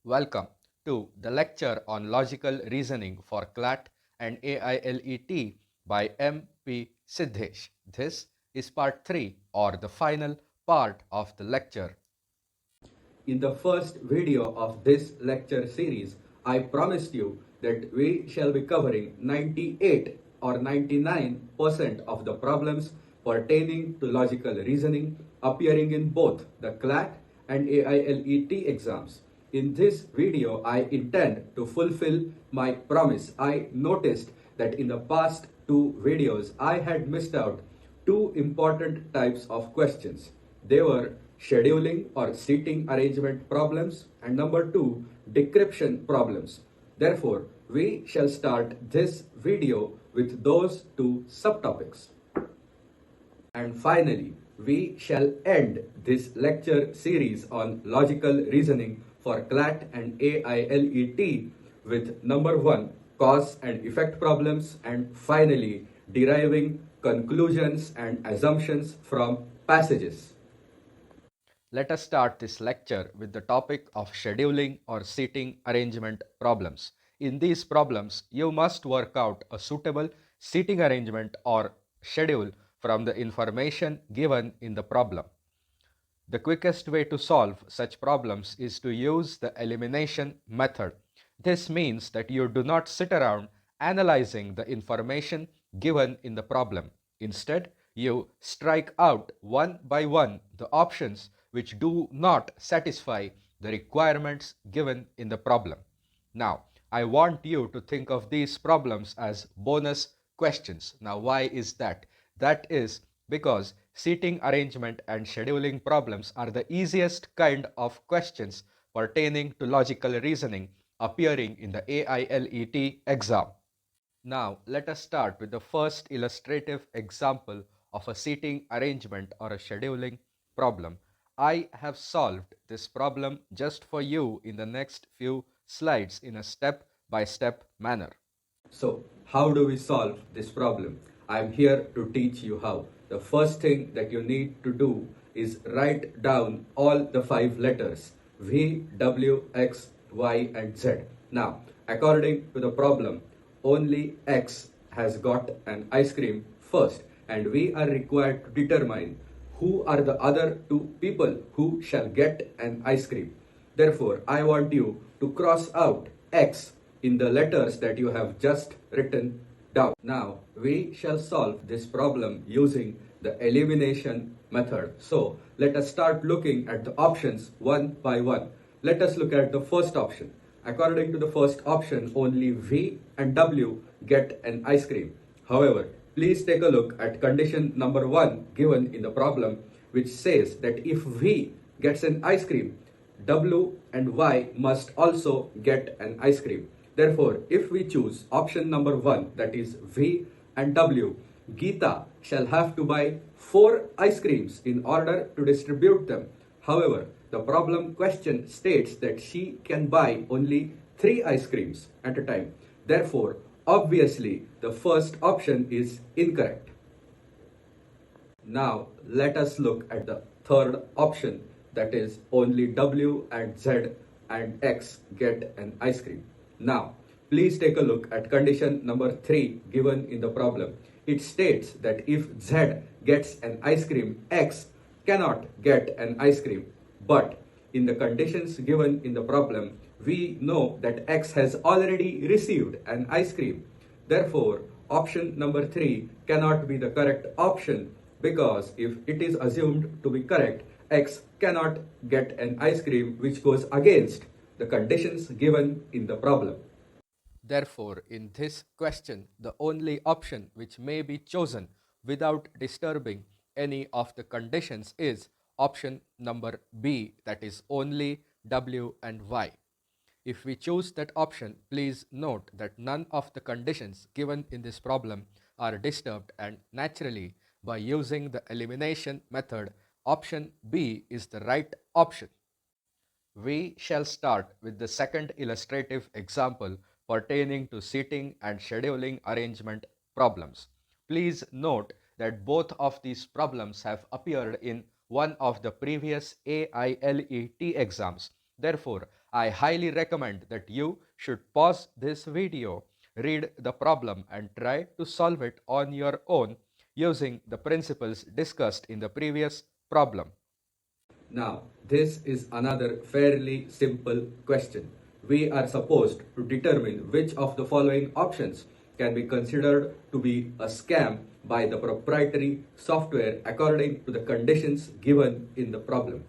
Welcome to the lecture on logical reasoning for CLAT and AILET by M.P. Siddhesh. This is part 3 or the final part of the lecture. In the first video of this lecture series, I promised you that we shall be covering 98 or 99% of the problems pertaining to logical reasoning appearing in both the CLAT and AILET exams. In this video, I intend to fulfill my promise. I noticed that in the past two videos, I had missed out two important types of questions. They were scheduling or seating arrangement problems and number two, decryption problems. Therefore, we shall start this video with those two subtopics. And finally, we shall end this lecture series on logical reasoning for CLAT and AILET with number 1, cause and effect problems, and finally, deriving conclusions and assumptions from passages. Let us start this lecture with the topic of scheduling or seating arrangement problems. In these problems, you must work out a suitable seating arrangement or schedule from the information given in the problem. The quickest way to solve such problems is to use the elimination method. This means that you do not sit around analyzing the information given in the problem. Instead, you strike out one by one the options which do not satisfy the requirements given in the problem. Now, I want you to think of these problems as bonus questions. Now, why is that? That is because seating arrangement and scheduling problems are the easiest kind of questions pertaining to logical reasoning appearing in the AILET exam. Now, let us start with the first illustrative example of a seating arrangement or a scheduling problem. I have solved this problem just for you in the next few slides in a step-by-step manner. So, how do we solve this problem? I am here to teach you how. The first thing that you need to do is write down all the 5 letters V, W, X, Y, and Z. Now, according to the problem, only X has got an ice cream first, and we are required to determine who are the other two people who shall get an ice cream. Therefore, I want you to cross out X in the letters that you have just written down. Now, we shall solve this problem using the elimination method. So, let us start looking at the options one by one. Let us look at the first option. According to the first option, only V and W get an ice cream. However, please take a look at condition number 1 given in the problem, which says that if V gets an ice cream, W and Y must also get an ice cream. Therefore, if we choose option number 1, that is V and W, Geeta shall have to buy 4 ice creams in order to distribute them. However, the problem question states that she can buy only 3 ice creams at a time. Therefore, obviously, the first option is incorrect. Now, let us look at the third option, that is only W and Z and X get an ice cream. Now, please take a look at condition number 3 given in the problem. It states that if Z gets an ice cream, X cannot get an ice cream. But in the conditions given in the problem, we know that X has already received an ice cream. Therefore, option number 3 cannot be the correct option, because if it is assumed to be correct, X cannot get an ice cream, which goes against the conditions given in the problem. Therefore, in this question, the only option which may be chosen without disturbing any of the conditions is option number B, that is only W and Y. If we choose that option, please note that none of the conditions given in this problem are disturbed, and naturally, by using the elimination method, option B is the right option. We shall start with the second illustrative example pertaining to seating and scheduling arrangement problems. Please note that both of these problems have appeared in one of the previous AILET exams. Therefore, I highly recommend that you should pause this video, read the problem and try to solve it on your own using the principles discussed in the previous problem. Now, this is another fairly simple question. We are supposed to determine which of the following options can be considered to be a scam by the proprietary software according to the conditions given in the problem.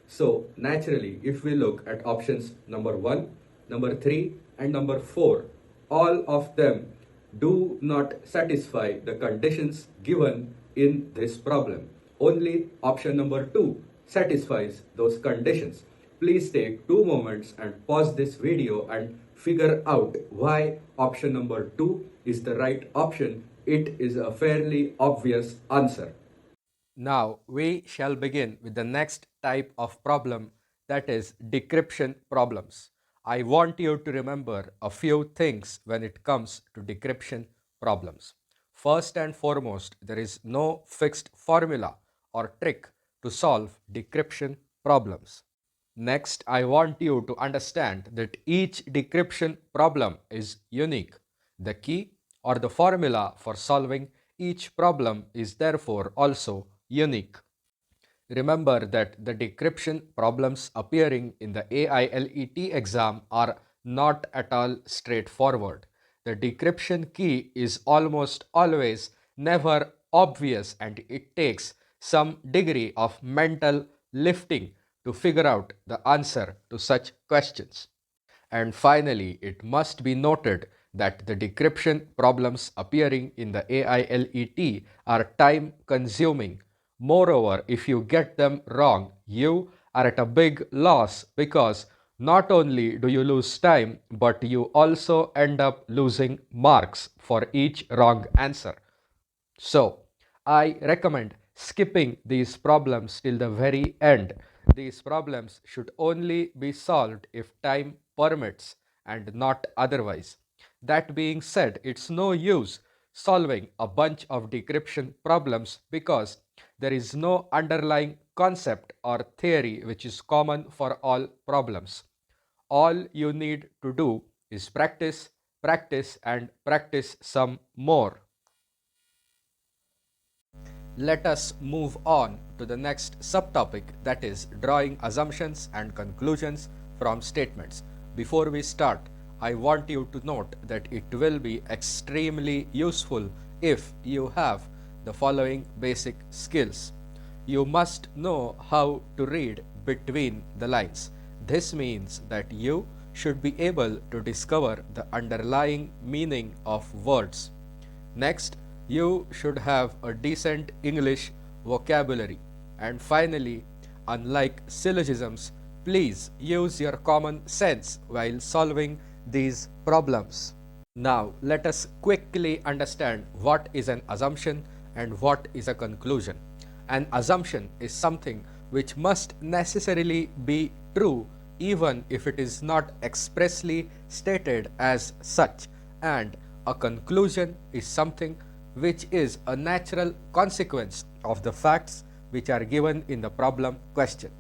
So, naturally, if we look at options number 1, number 3, and number 4, all of them do not satisfy the conditions given in this problem. Only option number 2 satisfies those conditions. Please take 2 moments and pause this video and figure out why option number 2 is the right option. It is a fairly obvious answer. Now we shall begin with the next type of problem, that is decryption problems. I want you to remember a few things when it comes to decryption problems. First and foremost, there is no fixed formula or trick to solve decryption problems. Next, I want you to understand that each decryption problem is unique. The key or the formula for solving each problem is therefore also unique. Remember that the decryption problems appearing in the AILET exam are not at all straightforward. The decryption key is almost always never obvious and it takes some degree of mental lifting to figure out the answer to such questions. And finally, it must be noted that the decryption problems appearing in the AILET are time consuming. Moreover, if you get them wrong, you are at a big loss because not only do you lose time, but you also end up losing marks for each wrong answer. So, I recommend skipping these problems till the very end. These problems should only be solved if time permits and not otherwise. That being said, it's no use solving a bunch of decryption problems because there is no underlying concept or theory which is common for all problems. All you need to do is practice, practice, and practice some more. Let us move on to the next subtopic, that is drawing assumptions and conclusions from statements. Before we start, I want you to note that it will be extremely useful if you have the following basic skills. You must know how to read between the lines. This means that you should be able to discover the underlying meaning of words. Next, you should have a decent English vocabulary. And finally, unlike syllogisms, please use your common sense while solving these problems. Now, let us quickly understand what is an assumption and what is a conclusion. An assumption is something which must necessarily be true even if it is not expressly stated as such, and a conclusion is something which is a natural consequence of the facts which are given in the problem question.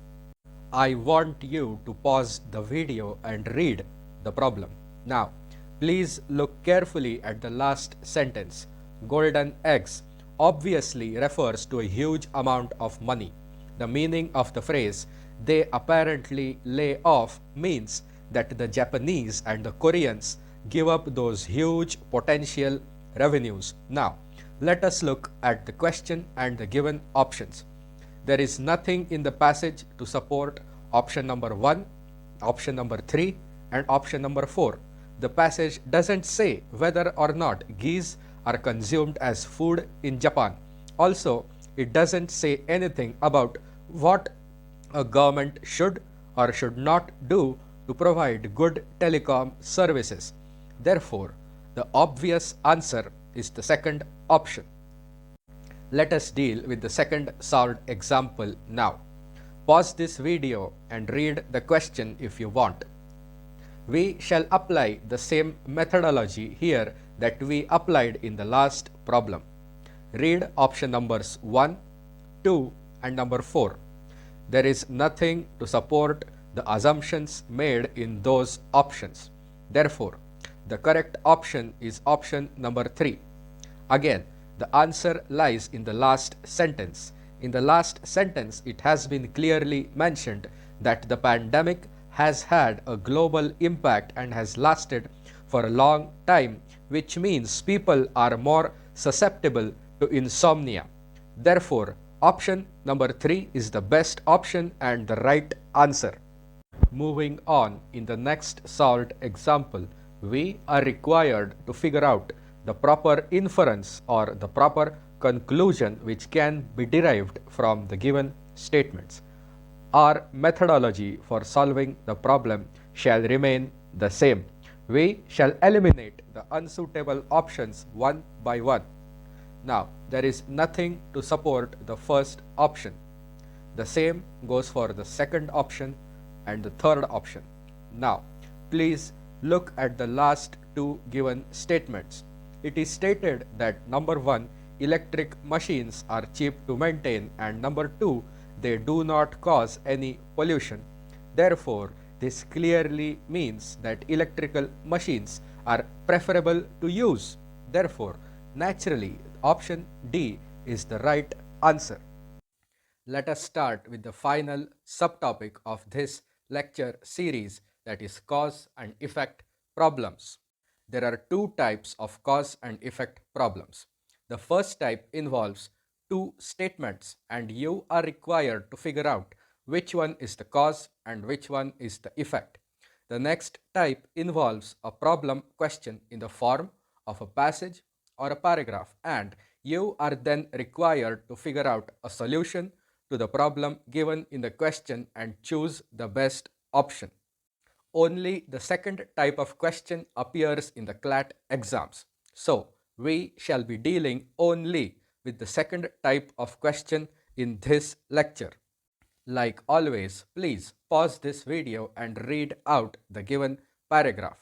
I want you to pause the video and read the problem. Now, please look carefully at the last sentence. Golden eggs obviously refers to a huge amount of money. The meaning of the phrase "they apparently lay off" means that the Japanese and the Koreans give up those huge potential revenues. Now, let us look at the question and the given options. There is nothing in the passage to support option number 1, option number 3, and option number 4. The passage doesn't say whether or not geese are consumed as food in Japan. Also, it doesn't say anything about what a government should or should not do to provide good telecom services. Therefore, the obvious answer is the second option. Let us deal with the second solved example now. Pause this video and read the question if you want. We shall apply the same methodology here that we applied in the last problem. Read option numbers 1, 2, and number 4. There is nothing to support the assumptions made in those options. Therefore, the correct option is option number 3. Again, the answer lies in the last sentence. In the last sentence, it has been clearly mentioned that the pandemic has had a global impact and has lasted for a long time, which means people are more susceptible to insomnia. Therefore, option number 3 is the best option and the right answer. Moving on, in the next solved example, we are required to figure out the proper inference or the proper conclusion which can be derived from the given statements. Our methodology for solving the problem shall remain the same. We shall eliminate the unsuitable options one by one. Now, there is nothing to support the first option. The same goes for the second option and the third option. Now, please look at the last two given statements. It is stated that number 1, electric machines are cheap to maintain, and number 2, they do not cause any pollution. Therefore, this clearly means that electrical machines are preferable to use. Therefore, naturally, option D is the right answer. Let us start with the final subtopic of this lecture series, that is cause and effect problems. There are two types of cause and effect problems. The first type involves two statements and you are required to figure out which one is the cause and which one is the effect. The next type involves a problem question in the form of a passage or a paragraph, and you are then required to figure out a solution to the problem given in the question and choose the best option. Only the second type of question appears in the CLAT exams. So, we shall be dealing only with the second type of question in this lecture. Like always, please pause this video and read out the given paragraph.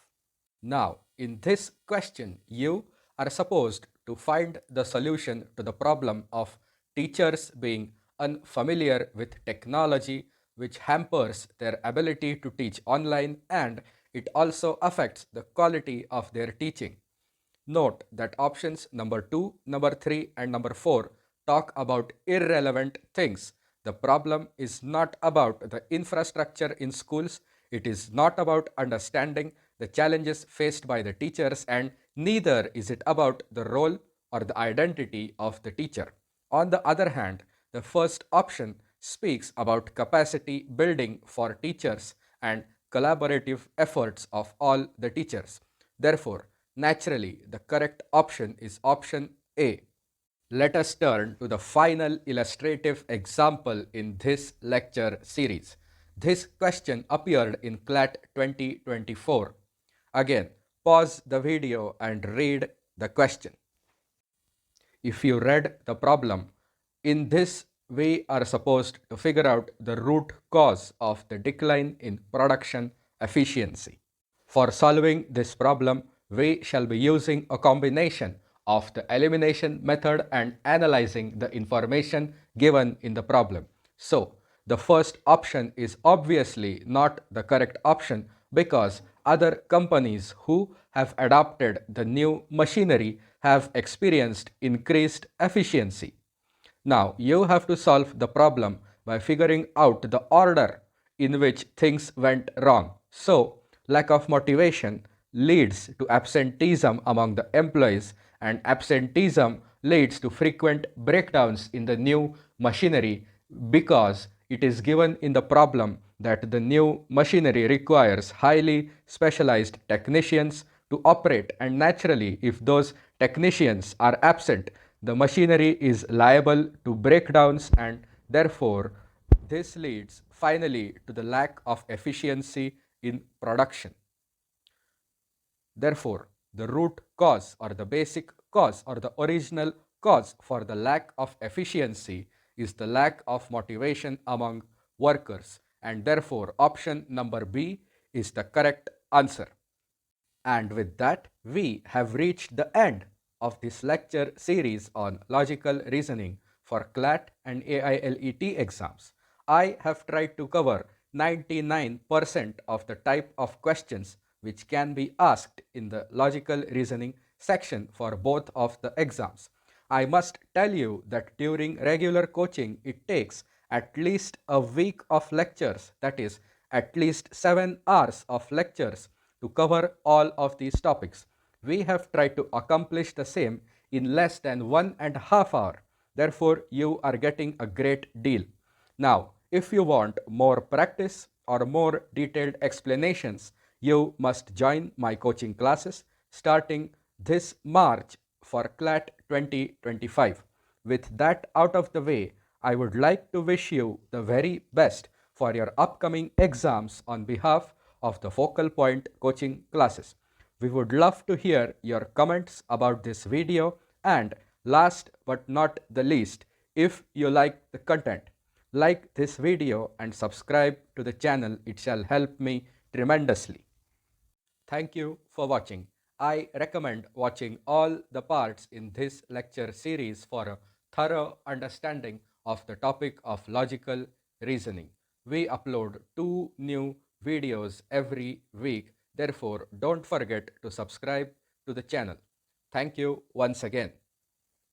Now, in this question, you are supposed to find the solution to the problem of teachers being unfamiliar with technology, which hampers their ability to teach online, and it also affects the quality of their teaching. Note that options number 2, number 3 and number 4 talk about irrelevant things. The problem is not about the infrastructure in schools, it is not about understanding the challenges faced by the teachers, and neither is it about the role or the identity of the teacher. On the other hand, the first option speaks about capacity building for teachers and collaborative efforts of all the teachers. Therefore, naturally, the correct option is option A. Let us turn to the final illustrative example in this lecture series. This question appeared in CLAT 2024. Again, pause the video and read the question. If you read the problem, in this we are supposed to figure out the root cause of the decline in production efficiency. For solving this problem, we shall be using a combination of the elimination method and analyzing the information given in the problem. So, the first option is obviously not the correct option because other companies who have adopted the new machinery have experienced increased efficiency. Now, you have to solve the problem by figuring out the order in which things went wrong. So, lack of motivation leads to absenteeism among the employees, and absenteeism leads to frequent breakdowns in the new machinery because it is given in the problem that the new machinery requires highly specialized technicians to operate, and naturally, if those technicians are absent, the machinery is liable to breakdowns, and therefore this leads finally to the lack of efficiency in production. Therefore, the root cause or the basic cause or the original cause for the lack of efficiency is the lack of motivation among workers, and therefore option number B is the correct answer. And with that, we have reached the end of this lecture series on logical reasoning for CLAT and AILET exams. I have tried to cover 99% of the type of questions which can be asked in the logical reasoning section for both of the exams. I must tell you that during regular coaching, it takes at least a week of lectures, that is, at least 7 hours of lectures to cover all of these topics. We have tried to accomplish the same in less than 1.5 hours. Therefore, you are getting a great deal. Now, if you want more practice or more detailed explanations, you must join my coaching classes starting this March for CLAT 2025. With that out of the way, I would like to wish you the very best for your upcoming exams on behalf of the Focal Point coaching classes. We would love to hear your comments about this video, and last but not the least, if you like the content, like this video and subscribe to the channel. It shall help me tremendously. Thank you for watching. I recommend watching all the parts in this lecture series for a thorough understanding of the topic of logical reasoning. We upload 2 new videos every week. Therefore, don't forget to subscribe to the channel. Thank you once again.